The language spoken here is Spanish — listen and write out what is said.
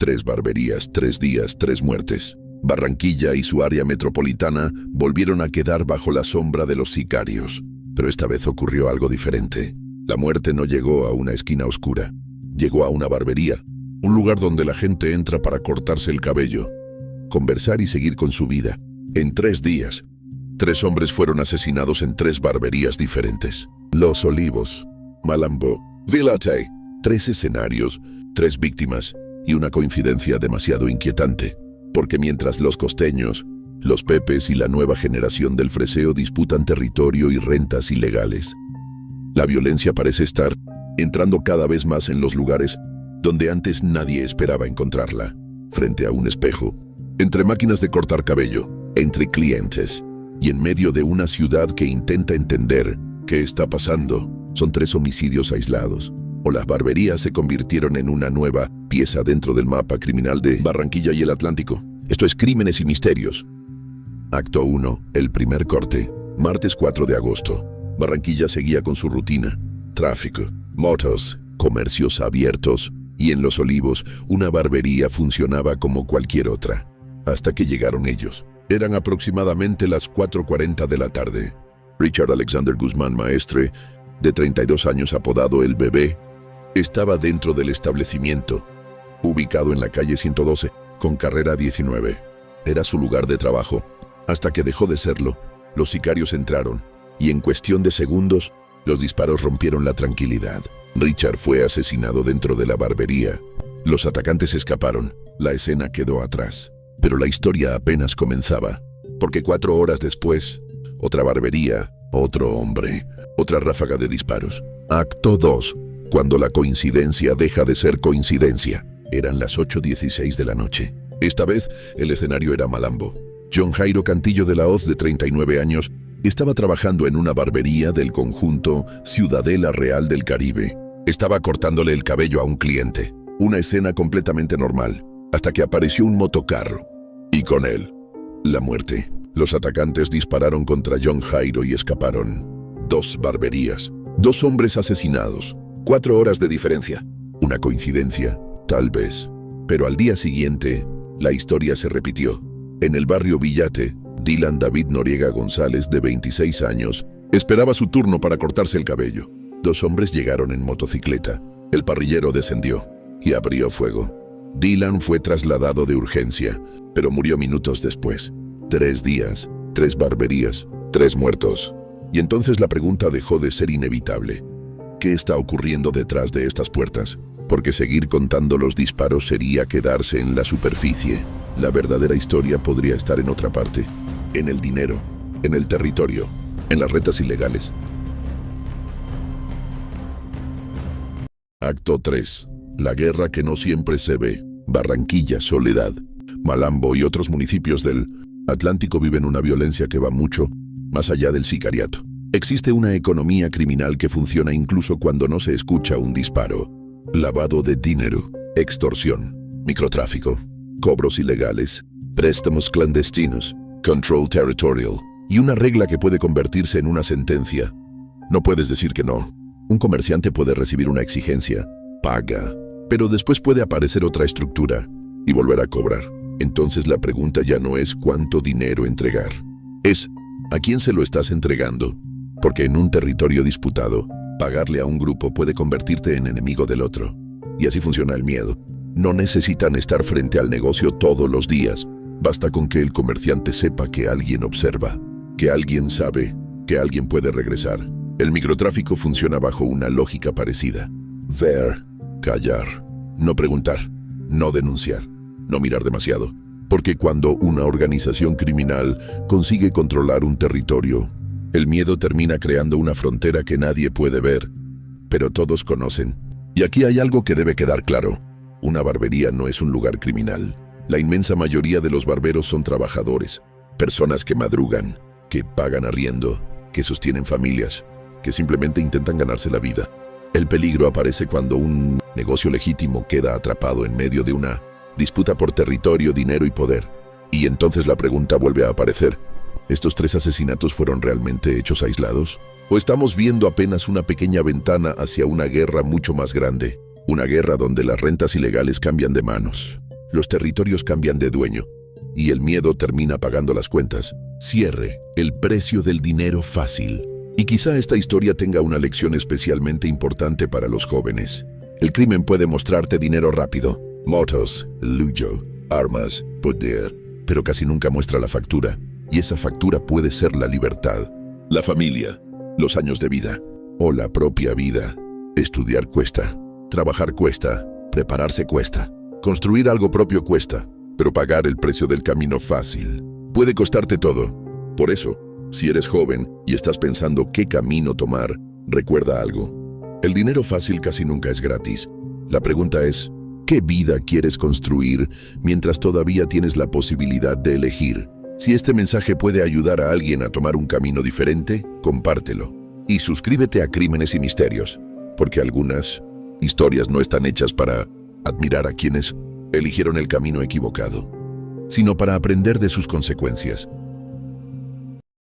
3 barberías, 3 días, 3 muertes. Barranquilla y su área metropolitana volvieron a quedar bajo la sombra de los sicarios. Pero esta vez ocurrió algo diferente. La muerte no llegó a una esquina oscura. Llegó a una barbería, un lugar donde la gente entra para cortarse el cabello, conversar y seguir con su vida. En 3 días, 3 hombres fueron asesinados en 3 barberías diferentes. Los Olivos, Malambo, Vilate. 3 escenarios, 3 víctimas y una coincidencia demasiado inquietante. Porque mientras los costeños, los pepes y la nueva generación del freseo disputan territorio y rentas ilegales, la violencia parece estar entrando cada vez más en los lugares donde antes nadie esperaba encontrarla. Frente a un espejo, entre máquinas de cortar cabello, entre clientes y en medio de una ciudad que intenta entender qué está pasando, son 3 homicidios aislados. O las barberías se convirtieron en una nueva pieza dentro del mapa criminal de Barranquilla y el Atlántico. Esto es Crímenes y Misterios. Acto 1, el primer corte. Martes 4 de agosto. Barranquilla seguía con su rutina. Tráfico, motos, comercios abiertos. Y en Los Olivos, una barbería funcionaba como cualquier otra. Hasta que llegaron ellos. Eran aproximadamente las 4:40 de la tarde. Richard Alexander Guzmán Maestre, de 32 años apodado El Bebé, estaba dentro del establecimiento, ubicado en la calle 112, con carrera 19. Era su lugar de trabajo. Hasta que dejó de serlo, los sicarios entraron, y en cuestión de segundos, los disparos rompieron la tranquilidad. Richard fue asesinado dentro de la barbería. Los atacantes escaparon. La escena quedó atrás. Pero la historia apenas comenzaba, porque 4 horas después, otra barbería, otro hombre, otra ráfaga de disparos. Acto 2. Cuando la coincidencia deja de ser coincidencia. Eran las 8:16 de la noche. Esta vez, el escenario era Malambo. John Jairo Cantillo de la Hoz, de 39 años, estaba trabajando en una barbería del conjunto Ciudadela Real del Caribe. Estaba cortándole el cabello a un cliente. Una escena completamente normal, hasta que apareció un motocarro. Y con él, la muerte. Los atacantes dispararon contra John Jairo y escaparon. 2 barberías, 2 hombres asesinados. 4 horas de diferencia. ¿Una coincidencia? Tal vez. Pero al día siguiente, la historia se repitió. En el barrio Villate, Dylan David Noriega González, de 26 años, esperaba su turno para cortarse el cabello. 2 hombres llegaron en motocicleta. El parrillero descendió y abrió fuego. Dylan fue trasladado de urgencia, pero murió minutos después. 3 días, 3 barberías, 3 muertos. Y entonces la pregunta dejó de ser inevitable. ¿Qué está ocurriendo detrás de estas puertas? Porque seguir contando los disparos sería quedarse en la superficie. La verdadera historia podría estar en otra parte. En el dinero, en el territorio, en las rentas ilegales. Acto 3. La guerra que no siempre se ve. Barranquilla, Soledad, Malambo y otros municipios del Atlántico viven una violencia que va mucho más allá del sicariato. Existe una economía criminal que funciona incluso cuando no se escucha un disparo. Lavado de dinero, extorsión, microtráfico, cobros ilegales, préstamos clandestinos, control territorial y una regla que puede convertirse en una sentencia. No puedes decir que no. Un comerciante puede recibir una exigencia, paga, pero después puede aparecer otra estructura y volver a cobrar. Entonces la pregunta ya no es cuánto dinero entregar, es ¿a quién se lo estás entregando? Porque en un territorio disputado, pagarle a un grupo puede convertirte en enemigo del otro. Y así funciona el miedo. No necesitan estar frente al negocio todos los días. Basta con que el comerciante sepa que alguien observa, que alguien sabe, que alguien puede regresar. El microtráfico funciona bajo una lógica parecida. Ver, callar, no preguntar, no denunciar, no mirar demasiado. Porque cuando una organización criminal consigue controlar un territorio, el miedo termina creando una frontera que nadie puede ver, pero todos conocen. Y aquí hay algo que debe quedar claro. Una barbería no es un lugar criminal. La inmensa mayoría de los barberos son trabajadores, personas que madrugan, que pagan arriendo, que sostienen familias, que simplemente intentan ganarse la vida. El peligro aparece cuando un negocio legítimo queda atrapado en medio de una disputa por territorio, dinero y poder. Y entonces la pregunta vuelve a aparecer. ¿Estos 3 asesinatos fueron realmente hechos aislados? ¿O estamos viendo apenas una pequeña ventana hacia una guerra mucho más grande? Una guerra donde las rentas ilegales cambian de manos, los territorios cambian de dueño y el miedo termina pagando las cuentas. Cierre, el precio del dinero fácil. Y quizá esta historia tenga una lección especialmente importante para los jóvenes. El crimen puede mostrarte dinero rápido, motos, lujo, armas, poder, pero casi nunca muestra la factura. Y esa factura puede ser la libertad, la familia, los años de vida o la propia vida. Estudiar cuesta, trabajar cuesta, prepararse cuesta, construir algo propio cuesta, pero pagar el precio del camino fácil puede costarte todo. Por eso, si eres joven y estás pensando qué camino tomar, recuerda algo. El dinero fácil casi nunca es gratis. La pregunta es, ¿qué vida quieres construir mientras todavía tienes la posibilidad de elegir? Si este mensaje puede ayudar a alguien a tomar un camino diferente, compártelo. Y suscríbete a Crímenes y Misterios, porque algunas historias no están hechas para admirar a quienes eligieron el camino equivocado, sino para aprender de sus consecuencias.